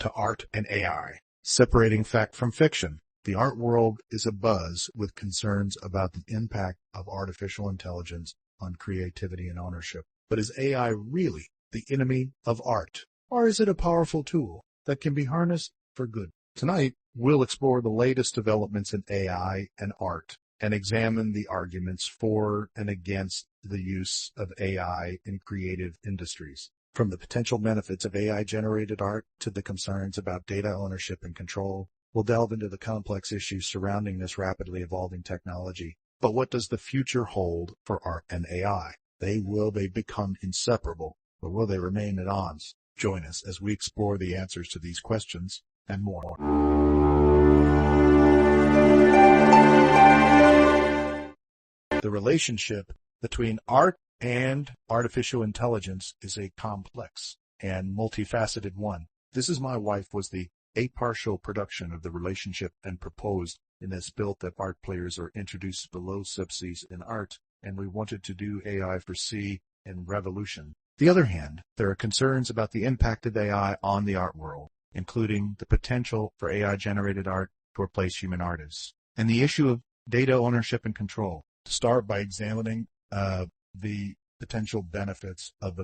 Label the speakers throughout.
Speaker 1: to art and AI. Separating fact from fiction. The art world is abuzz with concerns about the impact of artificial intelligence on creativity and ownership. But is AI really the enemy of art? Or is it a powerful tool that can be harnessed for good? Tonight, we'll explore the latest developments in AI and art and examine the arguments for and against the use of AI in creative industries. From the potential benefits of AI-generated art to the concerns about data ownership and control, we'll delve into the complex issues surrounding this rapidly evolving technology. But what does the future hold for art and AI? Will they become inseparable, or will they remain at odds? Join us as we explore the answers to these questions and more. The relationship between art and artificial intelligence is a complex and multifaceted one. This Is My Wife was the partial production of the relationship and proposed in this built that art players are introduced below subsets in art, and we wanted to do AI for C in Revolution. On the other hand, there are concerns about the impact of AI on the art world, including the potential for AI-generated art to replace human artists, and the issue of data ownership and control. To start by examining the potential benefits of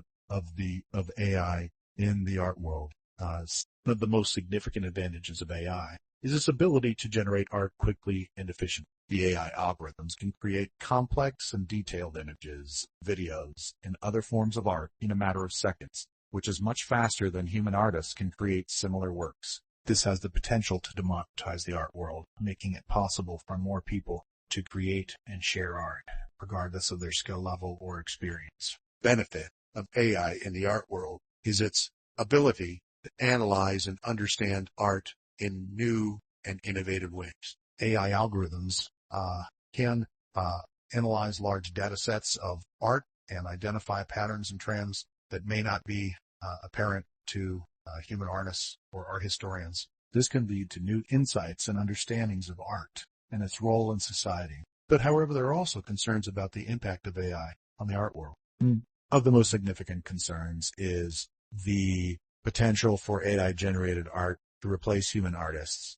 Speaker 1: AI in the art world. One of the most significant advantages of AI is its ability to generate art quickly and efficiently. The AI algorithms can create complex and detailed images, videos, and other forms of art in a matter of seconds, which is much faster than human artists can create similar works. This has the potential to democratize the art world, making it possible for more people to create and share art, regardless of their skill level or experience. Benefit of AI in the art world is its ability to analyze and understand art in new and innovative ways. AI algorithms can analyze large data sets of art and identify patterns and trends that may not be apparent to human artists or art historians. This can lead to new insights and understandings of art and its role in society. But however, there are also concerns about the impact of AI on the art world. Of the most significant concerns is the potential for AI-generated art to replace human artists.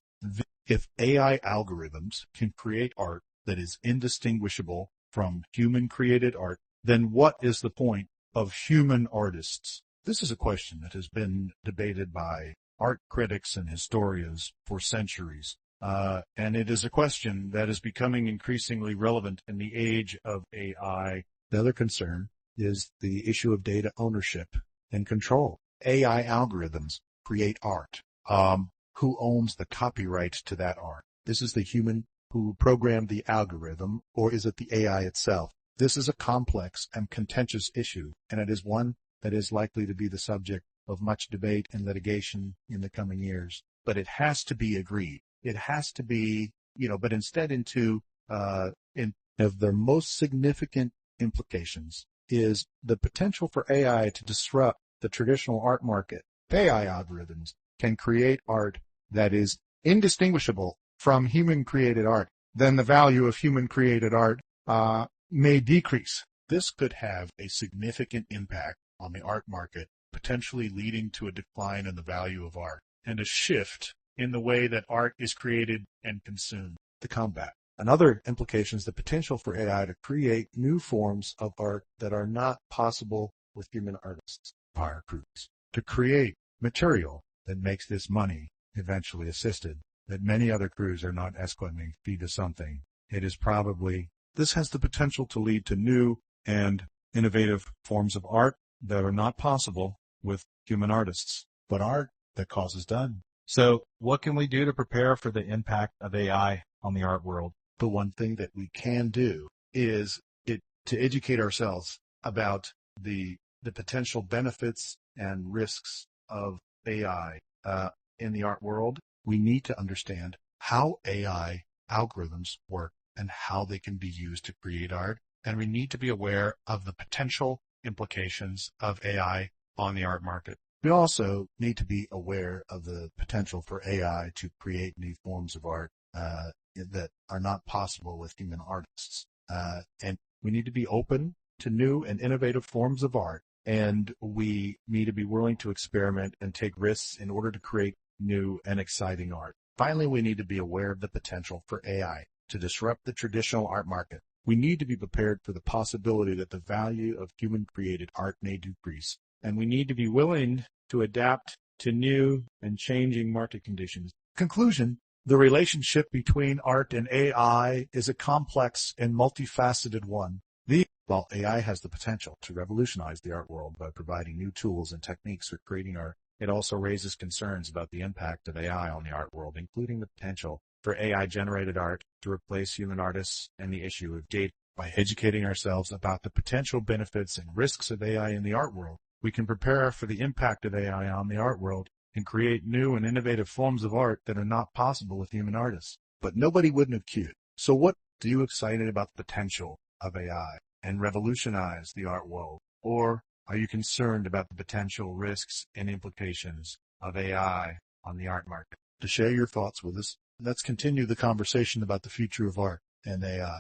Speaker 1: If AI algorithms can create art that is indistinguishable from human-created art, then what is the point of human artists? This is a question that has been debated by art critics and historians for centuries. And it is a question that is becoming increasingly relevant in the age of AI. The other concern is the issue of data ownership and control. AI algorithms create art. Who owns the copyright to that art? This is the human who programmed the algorithm, or is it the AI itself? This is a complex and contentious issue, and it is one that is likely to be the subject of much debate and litigation in the coming years. But it has to be agreed. It has to be, but instead of the most significant implications is the potential for AI to disrupt the traditional art market. AI algorithms can create art that is indistinguishable from human-created art. Then the value of human-created art may decrease. This could have a significant impact on the art market, potentially leading to a decline in the value of art and a shift in the way that art is created and consumed. To combat. Another implication is the potential for AI to create new forms of art that are not possible with human artists. Fire crews. To create material that makes this money eventually assisted, that many other crews are not escalating feed to something. This has the potential to lead to new and innovative forms of art that are not possible with human artists, but art that causes done. So what can we do to prepare for the impact of AI on the art world? The one thing that we can do is to educate ourselves about the potential benefits and risks of AI in the art world. We need to understand how AI algorithms work and how they can be used to create art. And we need to be aware of the potential implications of AI on the art market. We also need to be aware of the potential for AI to create new forms of art that are not possible with human artists. And we need to be open to new and innovative forms of art. And we need to be willing to experiment and take risks in order to create new, and exciting art. Finally, we need to be aware of the potential for AI to disrupt the traditional art market. We need to be prepared for the possibility that the value of human-created art may decrease, and we need to be willing to adapt to new and changing market conditions. Conclusion: the relationship between art and AI is a complex and multifaceted one. While AI has the potential to revolutionize the art world by providing new tools and techniques for creating art, it also raises concerns about the impact of AI on the art world, including the potential for AI-generated art to replace human artists and the issue of data. By educating ourselves about the potential benefits and risks of AI in the art world, we can prepare for the impact of AI on the art world and create new and innovative forms of art that are not possible with human artists. But nobody wouldn't have queued. So what are you excited about the potential of AI and revolutionize the art world? Or are you concerned about the potential risks and implications of AI on the art market? To share your thoughts with us, let's continue the conversation about the future of art and AI.